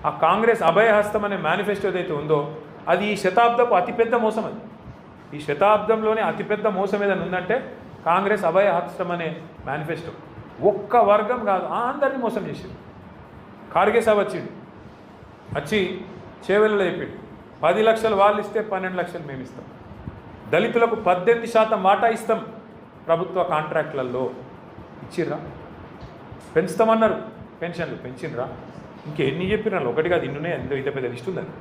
ఆ కాంగ్రెస్ అభయహస్తం అనే మేనిఫెస్టో ఏదైతే ఉందో అది ఈ శతాబ్దపు అతిపెద్ద మోసం. అది ఈ శతాబ్దంలోనే అతిపెద్ద మోసం ఏదైనా ఉందంటే కాంగ్రెస్ అభయహస్తం అనే మేనిఫెస్టో. ఒక్క వర్గం కాదు, అందరినీ మోసం చేసింది. ఖార్గే సాబ్ వచ్చి చేవెళ్ళలో చెప్పిండు 10 లక్షలు వాళ్ళు ఇస్తే 12 లక్షలు మేము ఇస్తాం, దళితులకు 18% వాటా ఇస్తాం ప్రభుత్వ కాంట్రాక్టులలో. ఇచ్చిర్రా? పెంచుతామన్నారు, పెన్షన్లు పెంచినరా? ఇంకెన్ని చెప్పినారు? ఒకటి కాదు, ఇన్నునే ఎంతో ఇంత పెద్ద లిస్ట్ ఉందని.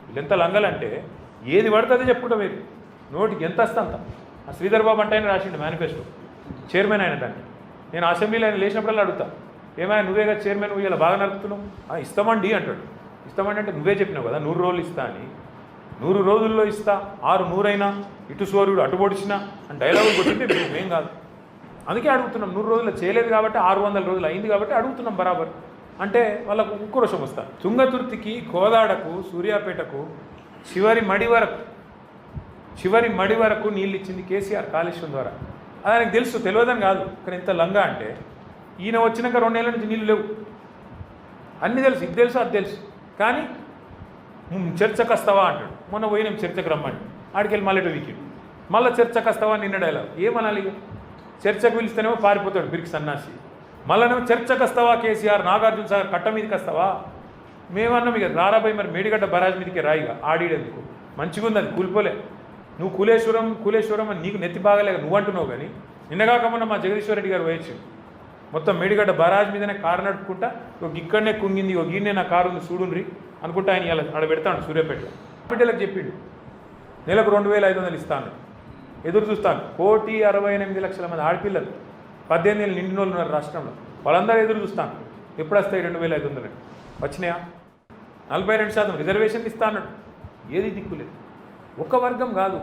వీళ్ళెంత లంగలంటే ఏది పడుతుందో చెప్పుకుంటాం. మీరు నోటికి ఎంత వస్తే అంత. ఆ శ్రీధర్ బాబు అంటే ఆయన రాసిండు మేనిఫెస్టో, చైర్మన్ అయిన దాన్ని. నేను అసెంబ్లీలో ఆయన లేచినప్పుడల్లా అడుగుతా, ఏమైనా నువ్వేగా చైర్మన్, నువ్వు ఇలా బాగా నడుపుతున్నావు. ఇస్తామండి అంటాడు. ఇస్తామండి అంటే నువ్వే చెప్పినావు కదా 100 రోజులు ఇస్తా అని. 100 రోజుల్లో ఇస్తా, 6 అయినా ఇటు సూర్యుడు అటు పొడిచినా అని డైలాగులు కొట్టింటే మేం కాదు. అందుకే అడుగుతున్నాం. 100 రోజుల్లో చేయలేదు కాబట్టి 600 రోజులు అయింది కాబట్టి అడుగుతున్నాం బరాబర్. అంటే వాళ్ళకు ఉక్రోషం వస్తా. తుంగతుర్తికి, కోదాడకు, సూర్యాపేటకు చివరి మడి వరకు నీళ్ళు ఇచ్చింది కేసీఆర్ కాళేశ్వరం ద్వారా. అది ఆయనకు తెలుసు, తెలియదని కాదు. కానీ ఎంత లంగా అంటే ఈయన వచ్చినాక 2 నెలల నుంచి నీళ్ళు లేవు. అన్నీ తెలుసు, ఇది తెలుసు, అది తెలుసు. కానీ చర్చకు వస్తావా అంటాడు. మొన్న పోయినాం చర్చకు రమ్మని, ఆడికెళ్ళి మళ్ళీ వీకెండ్ మళ్ళీ చర్చకు వస్తావా నిన్న డైలాగ్. ఏమనాలి? చర్చకు పిలిస్తేనేమో పారిపోతాడు బిరికి సన్నాసి. మళ్ళనేమో చర్చకు వస్తావా కేసీఆర్, నాగార్జున సాగర్ కట్ట మీదకి వస్తావా? మేమన్నాం ఇక రారాబాయి మరి మేడిగడ్డ బరాజ్ మీదకి రాయిగా ఆడిడేందుకు. మంచిగా ఉంది, అది కూలిపోలే. నువ్వు కూలేశ్వరం అని నీకు నెత్తి బాగలేక నువ్వు అంటున్నావు. కానీ నిన్నగాకమన్నా మా జగదీశ్వర రెడ్డి గారు పోయొచ్చు మొత్తం మేడిగడ్డ బరాజ్ మీదనే కారు నడుపుకుంటా, ఒక ఇక్కడనే కుంగింది, ఒక ఈయనే నా కారు ఉంది చూడుండ్రి అనుకుంటా ఆయన ఇలా ఆడ పెడతాడు సూర్యాపేటలో. బిడ్డలకు చెప్పిండు నెలకు 2500 ఇస్తాను, ఎదురు చూస్తాను. 1,68,00,000 మంది ఆడపిల్లలు 18 ఏళ్ళు నిండిన వాళ్ళు ఉన్నారు రాష్ట్రంలో. వాళ్ళందరూ ఎదురు చూస్తాను ఎప్పుడు వస్తాయి 2,500. వచ్చినాయా? 42% రిజర్వేషన్లు ఇస్తా అన్నాడు. ఏది దిక్కులేదు. ఒక్క వర్గం కాదు.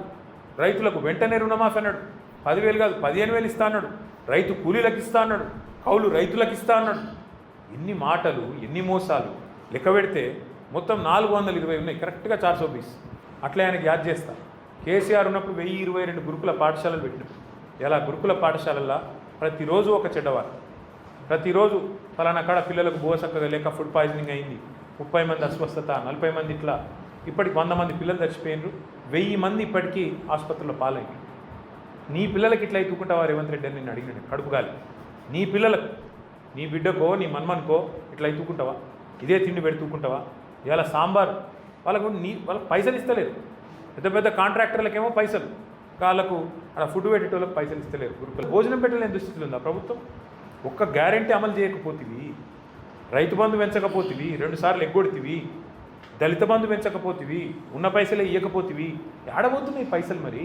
రైతులకు వెంటనే రుణమాఫీ అన్నాడు. 10,000 కాదు 15,000 ఇస్తా అన్నాడు. రైతు కూలీలకు ఇస్తా అన్నాడు. కౌలు రైతులకు ఇస్తా అన్నాడు. ఎన్ని మాటలు, ఎన్ని మోసాలు. లెక్క పెడితే మొత్తం 420 ఉన్నాయి, కరెక్ట్గా 420. అట్లా ఆయనకి యాద్ చేస్తా. కేసీఆర్ ఉన్నప్పుడు 1022 గురుకుల పాఠశాలలు పెట్టినాం. ఇలా గురుకుల పాఠశాలల్లో ప్రతిరోజు ఒక చెడ్డవారు, ప్రతిరోజు ఫలానా కాడ పిల్లలకు బోసక్కగా లేక ఫుడ్ పాయిజనింగ్ అయింది, 30 మంది అస్వస్థత, 40 మంది ఇట్లా. ఇప్పటికి 100 మంది పిల్లలు చచ్చిపోయినారు, 1000 మంది ఇప్పటికీ ఆసుపత్రిలో పాలయ్యారు. నీ పిల్లలకి ఇట్లా ఎత్తుకుంటావా రేవంత్ రెడ్డి అని నేను అడిగినాడు కడుపుగాలి. నీ పిల్లలకు, నీ బిడ్డకో నీ మన్మన్కో ఇట్లా ఎత్తుకుంటావా? ఇదే తిండి పెడుతుకుంటావా? ఇవాళ సాంబార్ వాళ్ళకు పైసలు ఇస్తలేరు. పెద్ద పెద్ద కాంట్రాక్టర్లకేమో పైసలు, వాళ్ళకు అలా ఫుడ్ పెట్టేటోళ్ళకి పైసలు ఇస్తలేరు. గురుకులు భోజనం పెట్టలేని దుస్థితులు ఉందా ప్రభుత్వం? ఒక్క గ్యారెంటీ అమలు చేయకపోతివి, రైతు బంధు పెంచకపోతివి, 2 సార్లు ఎగ్గొడితివి, దళిత బంధు పెంచకపోతివి, ఉన్న పైసలే ఇవ్వకపోతివి. ఏడబోతున్నాయి పైసలు? మరి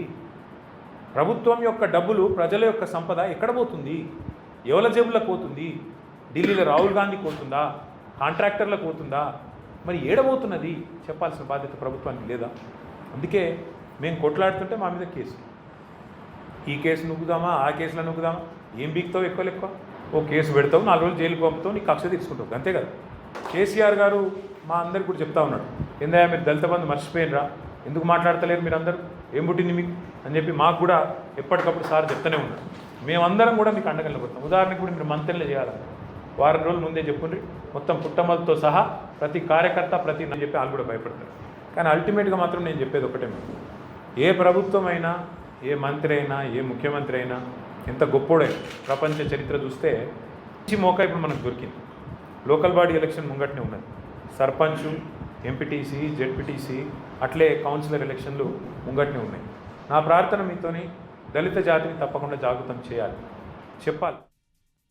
ప్రభుత్వం యొక్క డబ్బులు, ప్రజల యొక్క సంపద ఎక్కడ పోతుంది? ఎవరి జేబులకు పోతుంది? ఢిల్లీలో రాహుల్ గాంధీకి పోతుందా? కాంట్రాక్టర్లకు పోతుందా? మరి ఏడబోతున్నది చెప్పాల్సిన బాధ్యత ప్రభుత్వానికి లేదా? అందుకే మేము కొట్లాడుతుంటే మా మీద కేసు, ఈ కేసు నొక్కుదామా, ఆ కేసులో నొక్కుదామా, ఏం బీక్తావు? ఎక్కువ ఓ కేసు పెడతావు, 4 రోజులు జైలుకి పంపుతావు, నీకు కక్ష తీసుకుంటావు, అంతే కదా. కేసీఆర్ గారు మా అందరికి కూడా చెప్తా ఉన్నాడు, ఏందయ్యా మీరు దళిత బంధు మర్చిపోయినరా, ఎందుకు మాట్లాడతలేరు మీరు అందరూ, ఏం పుట్టింది మీకు అని చెప్పి మాకు కూడా ఎప్పటికప్పుడు సార్ చెప్తూనే ఉన్నాడు. మేమందరం కూడా మీకు అండగా నిలబడతాం. ఉదాహరణకు కూడా మీరు మంత్రులే చేయాలని వారం రోజుల ముందే చెప్పుండ్రి, మొత్తం పుట్టమలతో సహా ప్రతి కార్యకర్త ప్రతి అని చెప్పి వాళ్ళు కూడా భయపడతారు. కానీ అల్టిమేట్గా మాత్రం నేను చెప్పేది ఒకటే, ఏ ప్రభుత్వం అయినా, ఏ మంత్రి అయినా, ఏ ముఖ్యమంత్రి అయినా, ఎంత గొప్పోడైనా ప్రపంచ చరిత్ర చూస్తే మంచి మోకా ఇప్పుడు మనకు దొరికింది. లోకల్ బాడీ ఎలక్షన్ ముంగట్నే ఉన్నది. సర్పంచ్, ఎంపీటీసీ, జెడ్పీటీసీ, అట్లే కౌన్సిలర్ ఎలక్షన్లు ముంగట్నే ఉన్నాయి. నా ప్రార్థన మీతోని దళిత జాతిని తప్పకుండా జాగృతం చేయాలి, చెప్పాలి.